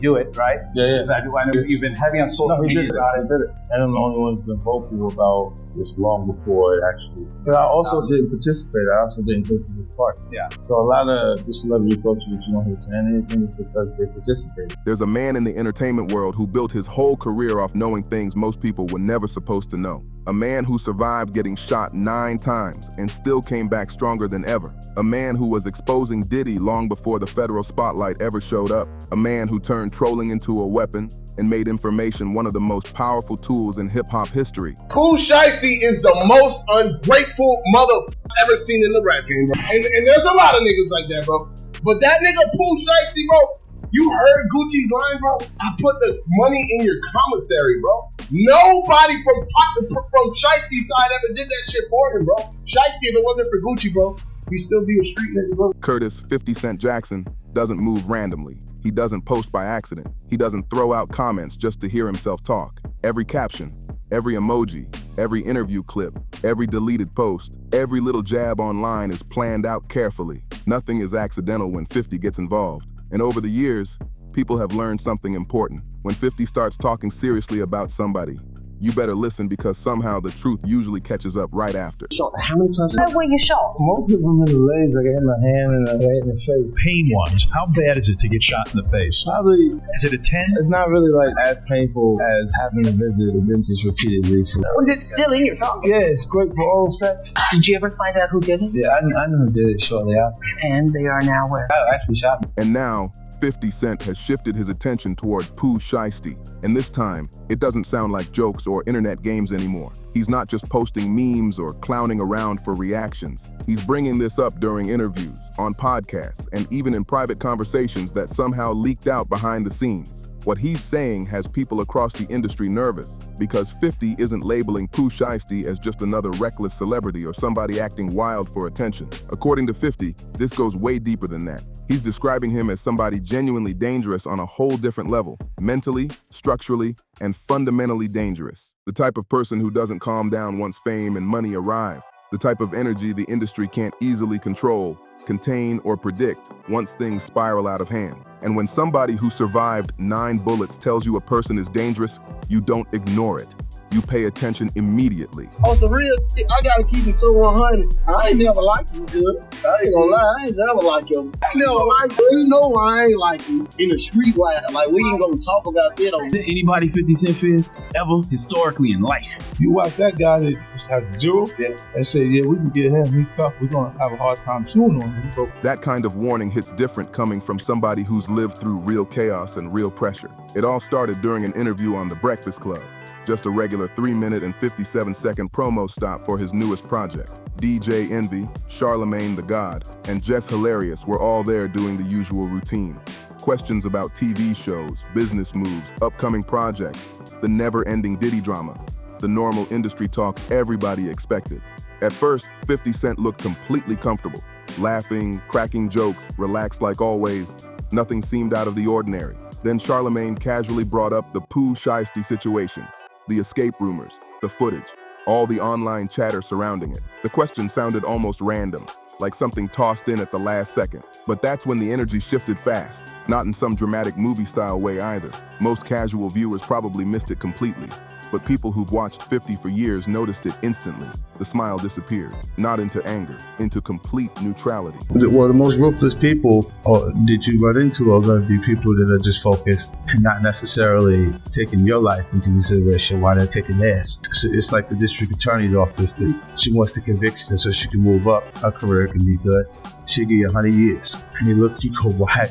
do it, right? Yeah. I know you've been heavy on social media. He did it. And I'm the only one who's been vocal about this long before it actually. But I also didn't participate. I also didn't go to the party. Yeah. So a lot of the celebrity culture, if you don't hear saying anything, is because they participated. There's a man in the entertainment world who built his whole career off knowing things most people were never supposed to know. A man who survived getting shot 9 times and still came back stronger than ever. A man who was exposing Diddy long before the federal spotlight ever showed up. A man who turned trolling into a weapon and made information one of the most powerful tools in hip-hop history. Pooh Shiesty is the most ungrateful mother ever seen in the rap game, bro. And there's a lot of niggas like that, bro. But that nigga Pooh Shiesty, bro, you heard Gucci's line, bro? I put the money in your commissary, bro. Nobody from Shiesty's side ever did that shit for him, bro. Shiesty, if it wasn't for Gucci, bro, he'd still be a street nigga, bro. Curtis 50 Cent Jackson doesn't move randomly. He doesn't post by accident. He doesn't throw out comments just to hear himself talk. Every caption, every emoji, every interview clip, every deleted post, every little jab online is planned out carefully. Nothing is accidental when 50 gets involved. And over the years, people have learned something important. When 50 starts talking seriously about somebody, you better listen because somehow the truth usually catches up right after. Shot how many times? Where were you shot? Most of them in the legs, like in the hand and the head and the face. Pain-wise, how bad is it to get shot in the face? Probably, Is it a 10? it's not really like as painful as having to visit a dentist repeatedly. Was it still in your tongue? Yeah, it's great for oral sex. Did you ever find out who did it? Yeah, I knew who did it shortly after. And they are now where? I actually shot me. And now, 50 Cent has shifted his attention toward Pooh Shiesty. And this time, it doesn't sound like jokes or internet games anymore. He's not just posting memes or clowning around for reactions. He's bringing this up during interviews, on podcasts, and even in private conversations that somehow leaked out behind the scenes. What he's saying has people across the industry nervous because 50 isn't labeling Pooh Shiesty as just another reckless celebrity or somebody acting wild for attention. According to 50, this goes way deeper than that. He's describing him as somebody genuinely dangerous on a whole different level, mentally, structurally, and fundamentally dangerous. The type of person who doesn't calm down once fame and money arrive. The type of energy the industry can't easily control, contain, or predict once things spiral out of hand. And when somebody who survived 9 bullets tells you a person is dangerous, you don't ignore it. You pay attention immediately. On the real, I gotta keep it so 100. I ain't never liked you, good. I ain't gonna lie, I ain't never liked you. I ain't never liked you. You know I ain't like you in the street. Like we ain't gonna talk about that on. Anybody 50 Cent fans ever historically in life? You watch that guy that just has 0 and say, yeah, we can get him. He tough. We're gonna have a hard time chewing on him. That kind of warning hits different coming from somebody who's lived through real chaos and real pressure. It all started during an interview on The Breakfast Club. Just a regular 3-minute and 57-second promo stop for his newest project. DJ Envy, Charlemagne the God, and Jess Hilarious were all there doing the usual routine. Questions about TV shows, business moves, upcoming projects, the never-ending Diddy drama, the normal industry talk everybody expected. At first, 50 Cent looked completely comfortable, laughing, cracking jokes, relaxed like always. Nothing seemed out of the ordinary. Then Charlemagne casually brought up the Pooh Shiesty situation. The escape rumors, the footage, all the online chatter surrounding it. The question sounded almost random, like something tossed in at the last second. But that's when the energy shifted fast, not in some dramatic movie-style way either. Most casual viewers probably missed it completely, but people who've watched 50 for years noticed it instantly. The smile disappeared, not into anger, into complete neutrality. Well, the most ruthless people that you run into are going to be people that are just focused and not necessarily taking your life into consideration while they're taking theirs. So it's like the district attorney's office that she wants the conviction so she can move up. Her career can be good. She'll give you 100 years. And you look, you go, why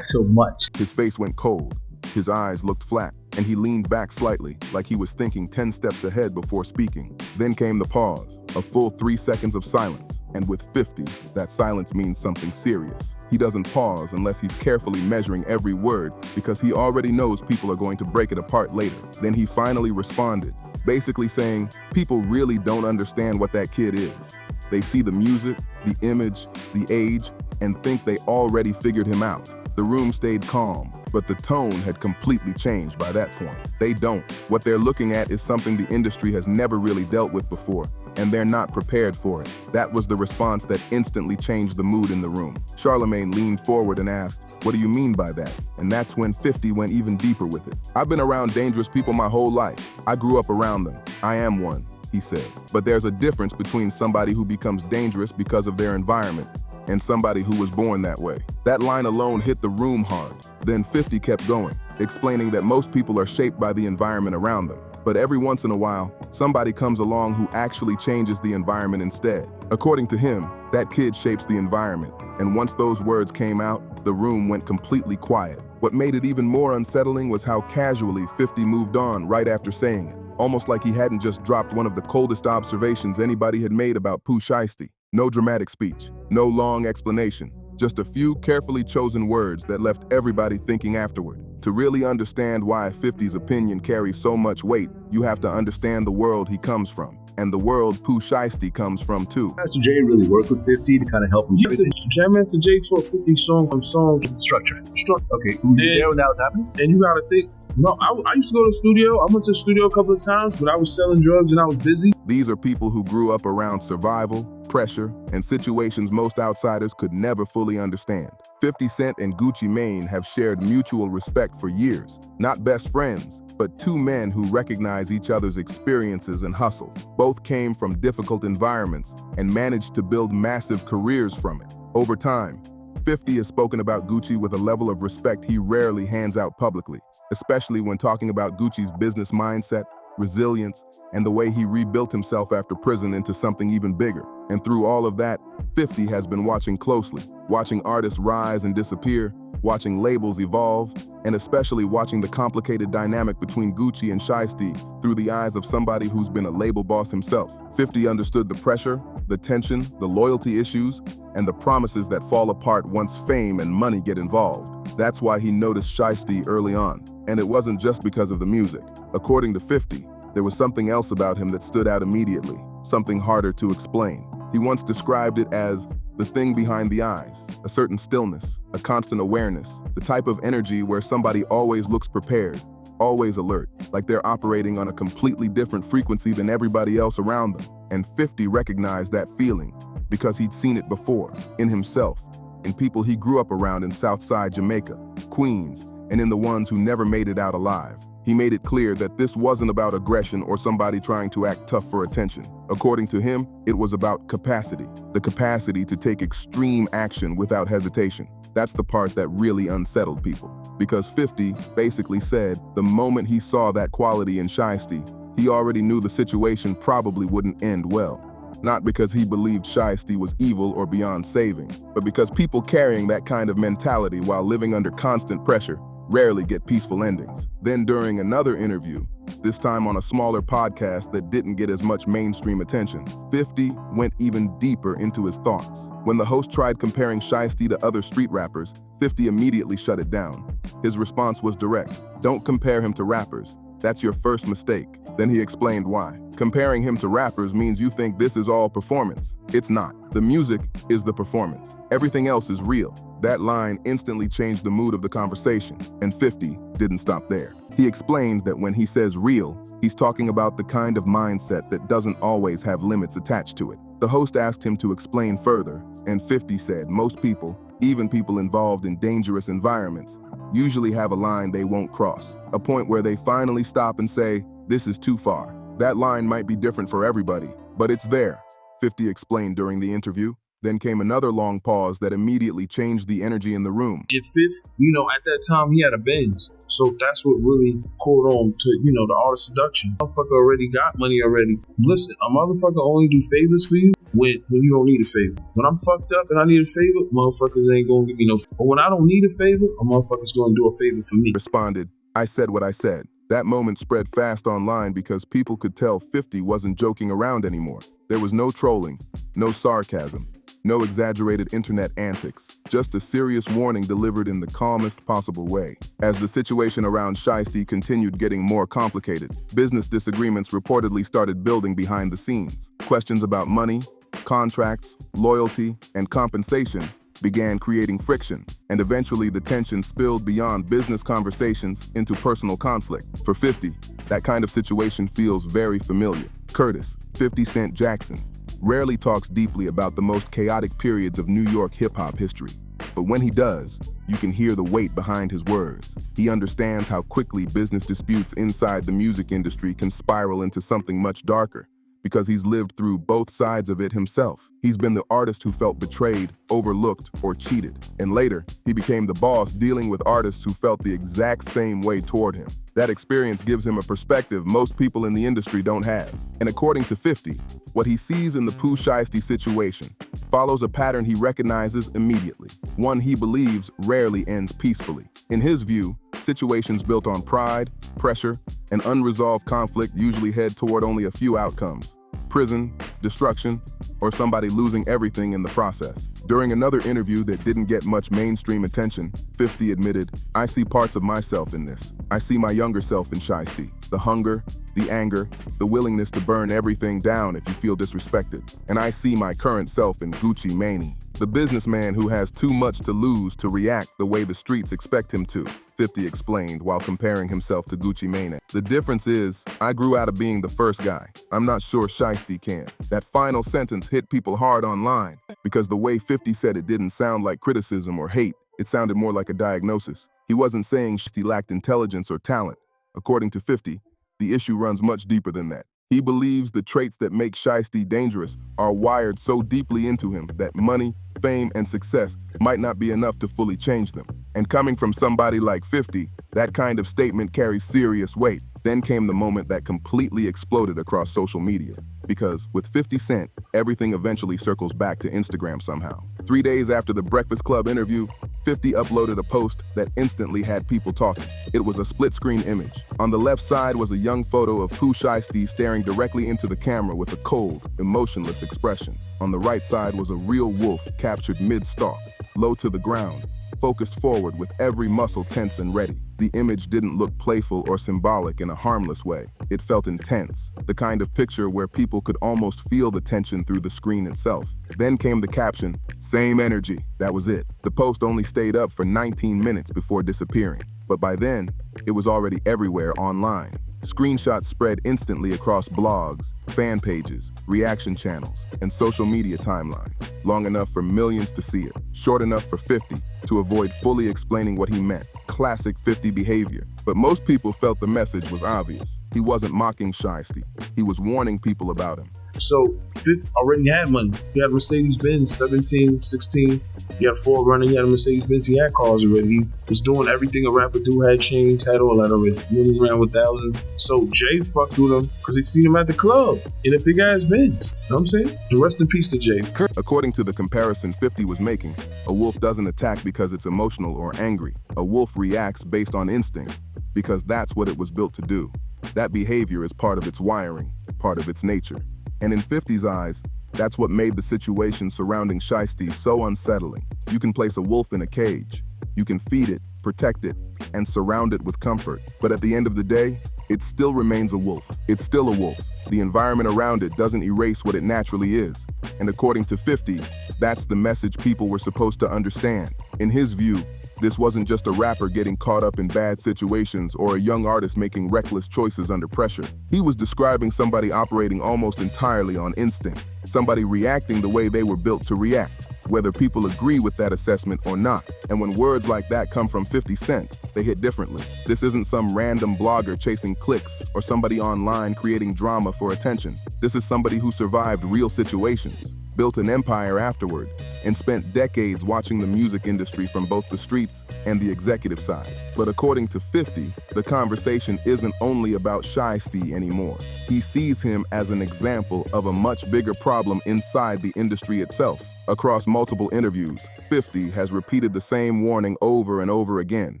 so much? His face went cold. His eyes looked flat, and he leaned back slightly, like he was thinking 10 steps ahead before speaking. Then came the pause, a full 3 seconds of silence, and with 50, that silence means something serious. He doesn't pause unless he's carefully measuring every word, because he already knows people are going to break it apart later. Then he finally responded, basically saying, people really don't understand what that kid is. They see the music, the image, the age, and think they already figured him out. The room stayed calm, but the tone had completely changed by that point. They don't. What they're looking at is something the industry has never really dealt with before. and they're not prepared for it. That was the response that instantly changed the mood in the room. Charlemagne leaned forward and asked, "What do you mean by that?" And that's when 50 went even deeper with it. "I've been around dangerous people my whole life. I grew up around them. I am one," he said. "But there's a difference between somebody who becomes dangerous because of their environment and somebody who was born that way." That line alone hit the room hard. Then 50 kept going, explaining that most people are shaped by the environment around them. But every once in a while, somebody comes along who actually changes the environment instead. According to him, that kid shapes the environment. And once those words came out, the room went completely quiet. What made it even more unsettling was how casually 50 moved on right after saying it, almost like he hadn't just dropped one of the coldest observations anybody had made about Pooh Shiesty. No dramatic speech, no long explanation, just a few carefully chosen words that left everybody thinking afterward. To really understand why 50's opinion carries so much weight, you have to understand the world he comes from, and the world Pooh Shiesty comes from too. Master J really worked with 50 to kind of help him. Jam Master J taught 50 song Structure. Okay, were you there when that was happening? and you gotta think. No, I used to go to the studio. I went to the studio a couple of times, but I was selling drugs and I was busy. These are people who grew up around survival, pressure, and situations most outsiders could never fully understand. 50 Cent and Gucci Mane have shared mutual respect for years. Not best friends, but two men who recognize each other's experiences and hustle. Both came from difficult environments and managed to build massive careers from it. Over time, 50 has spoken about Gucci with a level of respect he rarely hands out publicly, especially when talking about Gucci's business mindset, resilience, and the way he rebuilt himself after prison into something even bigger. And through all of that, 50 has been watching closely, watching artists rise and disappear, watching labels evolve, and especially watching the complicated dynamic between Gucci and Shiesty through the eyes of somebody who's been a label boss himself. 50 understood the pressure, the tension, the loyalty issues, and the promises that fall apart once fame and money get involved. That's why he noticed Shiesty early on. And it wasn't just because of the music. According to 50, there was something else about him that stood out immediately, something harder to explain. He once described it as the thing behind the eyes, a certain stillness, a constant awareness, the type of energy where somebody always looks prepared, always alert, like they're operating on a completely different frequency than everybody else around them. And 50 recognized that feeling because he'd seen it before, in himself, in people he grew up around in Southside Jamaica, Queens, and in the ones who never made it out alive. He made it clear that this wasn't about aggression or somebody trying to act tough for attention. According to him, it was about capacity, the capacity to take extreme action without hesitation. That's the part that really unsettled people. Because 50 basically said the moment he saw that quality in Shiesty, he already knew the situation probably wouldn't end well. Not because he believed Shiesty was evil or beyond saving, but because people carrying that kind of mentality while living under constant pressure rarely get peaceful endings. Then during another interview, this time on a smaller podcast that didn't get as much mainstream attention, 50 went even deeper into his thoughts. When the host tried comparing Shiesty to other street rappers, 50 immediately shut it down. His response was direct: "Don't compare him to rappers. That's your first mistake." Then he explained why. Comparing him to rappers means you think this is all performance. It's not. The music is the performance. Everything else is real. That line instantly changed the mood of the conversation, and 50 didn't stop there. He explained that when he says real, he's talking about the kind of mindset that doesn't always have limits attached to it. The host asked him to explain further, and 50 said most people, even people involved in dangerous environments, usually have a line they won't cross, a point where they finally stop and say, "This is too far." That line might be different for everybody, but it's there, 50 explained during the interview. Then came another long pause that immediately changed the energy in the room. In fifth, at that time he had a Benz. So that's what really caught on to, the art of seduction. Motherfucker already got money already. Listen, a motherfucker only do favors for you when you don't need a favor. When I'm fucked up and I need a favor, motherfuckers ain't gonna give me no favor. But when I don't need a favor, a motherfucker's gonna do a favor for me. Responded, "I said what I said." That moment spread fast online because people could tell 50 wasn't joking around anymore. There was no trolling, no sarcasm, no exaggerated internet antics, just a serious warning delivered in the calmest possible way. As the situation around Shiesty continued getting more complicated, business disagreements reportedly started building behind the scenes. Questions about money, contracts, loyalty, and compensation began creating friction, and eventually the tension spilled beyond business conversations into personal conflict. For 50, that kind of situation feels very familiar. Curtis, 50 Cent Jackson, rarely talks deeply about the most chaotic periods of New York hip-hop history. But when he does, you can hear the weight behind his words. He understands how quickly business disputes inside the music industry can spiral into something much darker, because he's lived through both sides of it himself. He's been the artist who felt betrayed, overlooked, or cheated. And later, he became the boss dealing with artists who felt the exact same way toward him. That experience gives him a perspective most people in the industry don't have. And according to 50, what he sees in the Pooh Shiesty situation follows a pattern he recognizes immediately, one he believes rarely ends peacefully. In his view, situations built on pride, pressure, and unresolved conflict usually head toward only a few outcomes: prison, destruction, or somebody losing everything in the process. During another interview that didn't get much mainstream attention, 50 admitted, "I see parts of myself in this. I see my younger self in Shiesty. The hunger, the anger, the willingness to burn everything down if you feel disrespected. And I see my current self in Gucci Mane, the businessman who has too much to lose to react the way the streets expect him to," 50 explained while comparing himself to Gucci Mane. "The difference is, I grew out of being the first guy. I'm not sure Shiesty can." That final sentence hit people hard online because the way 50 said it didn't sound like criticism or hate. It sounded more like a diagnosis. He wasn't saying Shiesty lacked intelligence or talent. According to 50, the issue runs much deeper than that. He believes the traits that make Shiesty dangerous are wired so deeply into him that money, fame, and success might not be enough to fully change them. And coming from somebody like 50, that kind of statement carries serious weight. Then came the moment that completely exploded across social media. Because with 50 Cent, everything eventually circles back to Instagram somehow. 3 days after the Breakfast Club interview, 50 uploaded a post that instantly had people talking. It was a split-screen image. On the left side was a young photo of Pooh Shiesty staring directly into the camera with a cold, emotionless expression. On the right side was a real wolf captured mid-stalk, low to the ground, focused forward with every muscle tense and ready. The image didn't look playful or symbolic in a harmless way. It felt intense, the kind of picture where people could almost feel the tension through the screen itself. Then came the caption, "Same energy." That was it. The post only stayed up for 19 minutes before disappearing. But by then, it was already everywhere online. Screenshots spread instantly across blogs, fan pages, reaction channels, and social media timelines, long enough for millions to see it, short enough for 50 to avoid fully explaining what he meant. Classic 50 behavior. But most people felt the message was obvious. He wasn't mocking Shiesty. He was warning people about him. So, Fifth already had money. He had Mercedes-Benz, 17, 16. He had Ford running, he had a Mercedes-Benz, he had cars already. He was doing everything a rapper do, had chains, had all that already. Moving around with thousands. So Jay fucked with him because he seen him at the club in a big-ass Benz. You know what I'm saying? And rest in peace to Jay. According to the comparison 50 was making, a wolf doesn't attack because it's emotional or angry. A wolf reacts based on instinct because that's what it was built to do. That behavior is part of its wiring, part of its nature. And in 50's eyes, that's what made the situation surrounding Shiesty so unsettling. You can place a wolf in a cage. You can feed it, protect it, and surround it with comfort. But at the end of the day, it still remains a wolf. It's still a wolf. The environment around it doesn't erase what it naturally is. And according to 50, that's the message people were supposed to understand. In his view, this wasn't just a rapper getting caught up in bad situations or a young artist making reckless choices under pressure. He was describing somebody operating almost entirely on instinct, somebody reacting the way they were built to react, whether people agree with that assessment or not. And when words like that come from 50 Cent, they hit differently. This isn't some random blogger chasing clicks or somebody online creating drama for attention. This is somebody who survived real situations, built an empire afterward, and spent decades watching the music industry from both the streets and the executive side. But according to 50, the conversation isn't only about Shiesty anymore. He sees him as an example of a much bigger problem inside the industry itself. Across multiple interviews, 50 has repeated the same warning over and over again.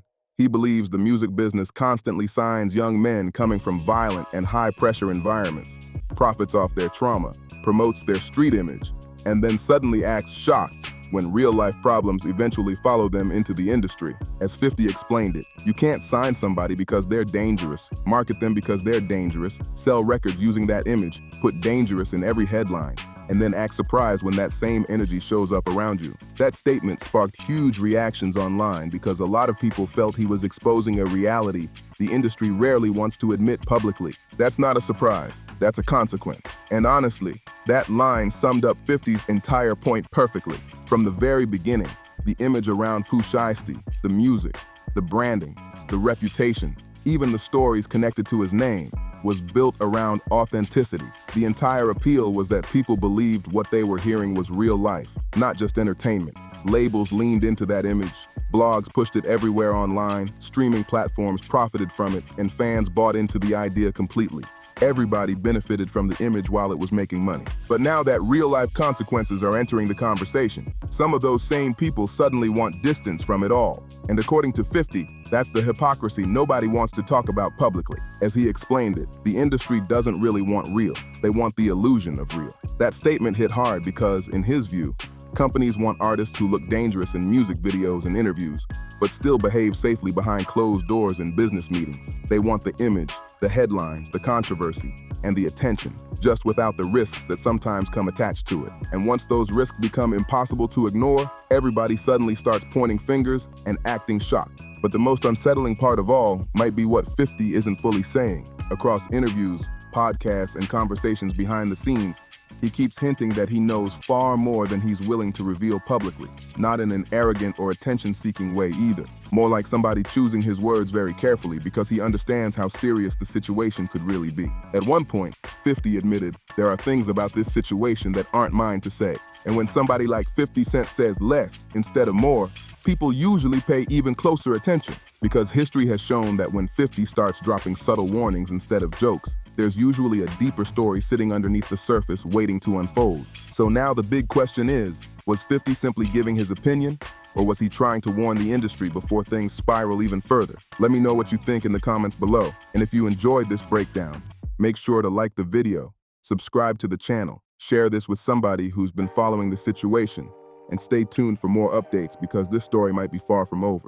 He believes the music business constantly signs young men coming from violent and high-pressure environments, profits off their trauma, promotes their street image, and then suddenly acts shocked when real-life problems eventually follow them into the industry. As 50 explained it, you can't sign somebody because they're dangerous, market them because they're dangerous, sell records using that image, put dangerous in every headline, and then act surprised when that same energy shows up around you. That statement sparked huge reactions online because a lot of people felt he was exposing a reality the industry rarely wants to admit publicly. That's not a surprise, that's a consequence. And honestly, that line summed up 50's entire point perfectly. From the very beginning, the image around Pooh Shiesty, the music, the branding, the reputation, even the stories connected to his name, was built around authenticity. The entire appeal was that people believed what they were hearing was real life, not just entertainment. Labels leaned into that image, blogs pushed it everywhere online, streaming platforms profited from it, and fans bought into the idea completely. Everybody benefited from the image while it was making money. But now that real-life consequences are entering the conversation, some of those same people suddenly want distance from it all. And according to 50, that's the hypocrisy nobody wants to talk about publicly. As he explained it, the industry doesn't really want real. They want the illusion of real. That statement hit hard because, in his view, companies want artists who look dangerous in music videos and interviews, but still behave safely behind closed doors in business meetings. They want the image, the headlines, the controversy, and the attention, just without the risks that sometimes come attached to it. And once those risks become impossible to ignore, everybody suddenly starts pointing fingers and acting shocked. But the most unsettling part of all might be what 50 isn't fully saying. Across interviews, podcasts, and conversations behind the scenes, he keeps hinting that he knows far more than he's willing to reveal publicly, not in an arrogant or attention-seeking way either. More like somebody choosing his words very carefully because he understands how serious the situation could really be. At one point, 50 admitted, "There are things about this situation that aren't mine to say." And when somebody like 50 Cent says less instead of more, people usually pay even closer attention, because history has shown that when 50 starts dropping subtle warnings instead of jokes, there's usually a deeper story sitting underneath the surface waiting to unfold. So now the big question is, was 50 simply giving his opinion, or was he trying to warn the industry before things spiral even further? Let me know what you think in the comments below. And if you enjoyed this breakdown, make sure to like the video, subscribe to the channel, share this with somebody who's been following the situation, and stay tuned for more updates because this story might be far from over.